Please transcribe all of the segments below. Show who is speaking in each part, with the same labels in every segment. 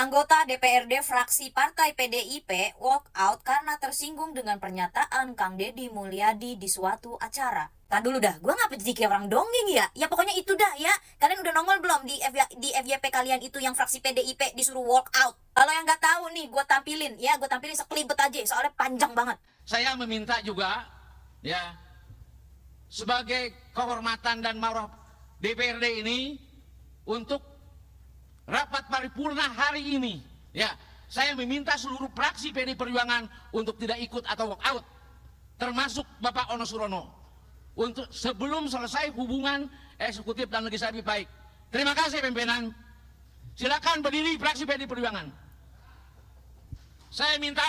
Speaker 1: Anggota DPRD fraksi Partai PDIP walk out karena tersinggung dengan pernyataan Kang Deddy Mulyadi di suatu acara. Tadi dulu dah, gue ngapa jadi kayak orang dongeng ya? Ya pokoknya itu dah ya. Kalian udah nongol belum di FYP kalian itu yang fraksi PDIP disuruh walk out? Kalau yang nggak tahu nih, gue tampilin ya, gue tampilin sekelibet aja soalnya panjang banget.
Speaker 2: Saya meminta juga ya sebagai kehormatan dan marwah DPRD ini untuk rapat paripurna hari ini, ya, saya meminta seluruh fraksi PDI Perjuangan untuk tidak ikut atau walk out, termasuk Bapak Ono Surono, untuk sebelum selesai hubungan eksekutif dan legislatif baik. Terima kasih pimpinan. Silakan berdiri fraksi PDI Perjuangan. Saya minta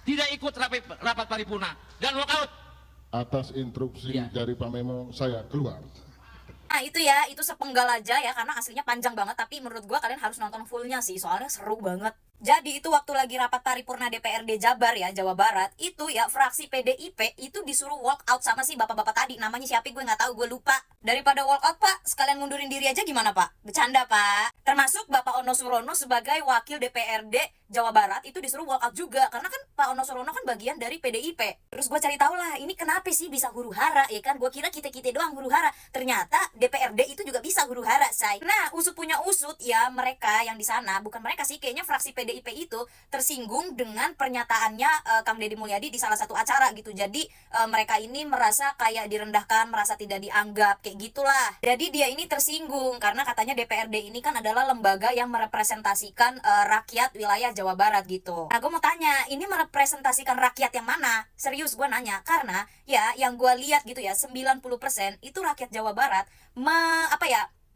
Speaker 2: tidak ikut rapat paripurna dan walk out.
Speaker 3: Atas instruksi dari Pak Memo, saya keluar.
Speaker 1: Nah itu ya, itu sepenggal aja ya, karena aslinya panjang banget. Tapi menurut gua kalian harus nonton fullnya sih, soalnya seru banget. Jadi itu waktu lagi rapat paripurna DPRD Jabar ya, Jawa Barat, itu ya fraksi PDIP itu disuruh walk out sama si bapak-bapak tadi. Namanya siapa gue nggak tahu, gue lupa. Daripada walk out Pak, sekalian mundurin diri aja gimana Pak? Bercanda Pak. Termasuk Bapak Ono Surono sebagai wakil DPRD Jawa Barat itu disuruh walk out juga, karena kan Pak Ono Surono kan bagian dari PDIP. Terus gue cari tahu lah, ini kenapa sih bisa huru hara ya kan? Gue kira kita doang huru hara, ternyata DPRD itu juga bisa huru hara say. Nah usut punya usut ya, mereka yang di sana, bukan mereka sih, kayaknya fraksi PDIP itu tersinggung dengan pernyataannya Kang Deddy Mulyadi di salah satu acara gitu. Jadi mereka ini merasa kayak direndahkan, merasa tidak dianggap, kayak gitulah. Jadi dia ini tersinggung karena katanya DPRD ini kan adalah lembaga yang merepresentasikan rakyat wilayah Jawa Barat gitu. Nah gue mau tanya, ini merepresentasikan rakyat yang mana? Serius gue nanya, karena ya yang gue lihat gitu ya, 90% itu rakyat Jawa Barat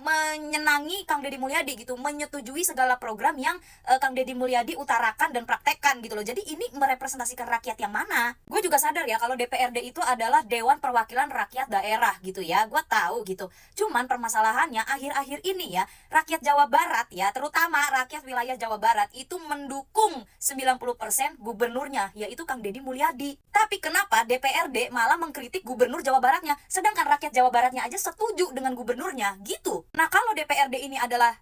Speaker 1: menyenangi Kang Deddy Mulyadi gitu, menyetujui segala program yang Kang Deddy Mulyadi utarakan dan praktekkan gitu loh. Jadi ini merepresentasikan rakyat yang mana? Gue juga sadar ya kalau DPRD itu adalah Dewan Perwakilan Rakyat Daerah gitu ya, gue tahu gitu. Cuman permasalahannya akhir-akhir ini ya, rakyat Jawa Barat ya, terutama rakyat wilayah Jawa Barat itu mendukung 90% gubernurnya, yaitu Kang Deddy Mulyadi. Tapi kenapa DPRD malah mengkritik gubernur Jawa Baratnya, sedangkan rakyat Jawa Baratnya aja setuju dengan gubernurnya gitu. Nah kalau DPRD ini adalah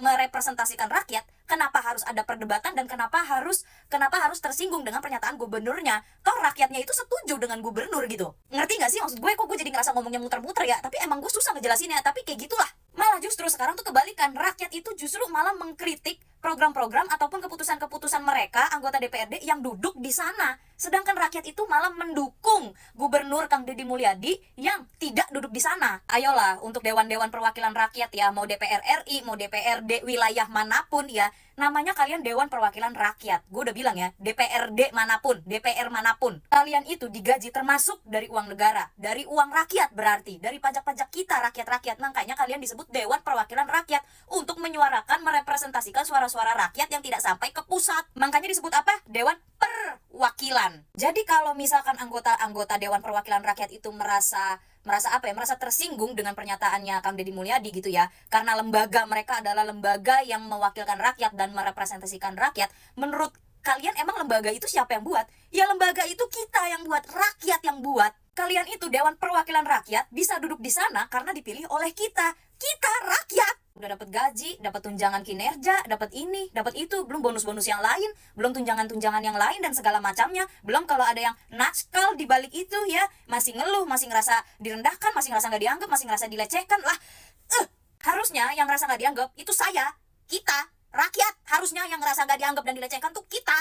Speaker 1: merepresentasikan rakyat, kenapa harus ada perdebatan dan kenapa harus tersinggung dengan pernyataan gubernurnya? Toh rakyatnya itu setuju dengan gubernur gitu. Ngerti gak sih maksud gue? Kok gue jadi ngerasa ngomongnya muter-muter ya? Tapi emang gue susah ngejelasinnya, tapi kayak gitulah. Malah justru sekarang tuh kebalikan, rakyat itu justru malah mengkritik program-program ataupun keputusan-keputusan mereka anggota DPRD yang duduk di sana. Sedangkan rakyat itu malah mendukung gubernur Kang Deddy Mulyadi yang tidak duduk di sana. Ayolah untuk dewan-dewan perwakilan rakyat ya, mau DPR RI, mau DPRD wilayah manapun ya, namanya kalian Dewan Perwakilan Rakyat. Gue udah bilang ya, DPRD manapun, DPR manapun, kalian itu digaji termasuk dari uang negara, dari uang rakyat berarti, dari pajak-pajak kita rakyat-rakyat. Makanya kalian disebut Dewan Perwakilan Rakyat untuk menyuarakan, merepresentasikan suara-suara rakyat yang tidak sampai ke pusat. Makanya disebut apa? Dewan Perwakilan. Jadi kalau misalkan anggota Dewan Perwakilan Rakyat itu merasa tersinggung dengan pernyataannya Kang Deddy Mulyadi gitu ya, karena lembaga mereka adalah lembaga yang mewakilkan rakyat dan merepresentasikan rakyat. Menurut kalian emang lembaga itu siapa yang buat? Ya lembaga itu kita yang buat, rakyat yang buat. Kalian itu Dewan Perwakilan Rakyat bisa duduk di sana karena dipilih oleh kita rakyat. Udah dapat gaji, dapat tunjangan kinerja, dapat ini, dapat itu, belum bonus-bonus yang lain, belum tunjangan-tunjangan yang lain dan segala macamnya. Belum kalau ada yang nakal di balik itu ya, masih ngeluh, masih ngerasa direndahkan, masih ngerasa nggak dianggap, masih ngerasa dilecehkan lah. Harusnya yang ngerasa nggak dianggap itu saya, kita, rakyat. Harusnya yang ngerasa nggak dianggap dan dilecehkan tuh kita.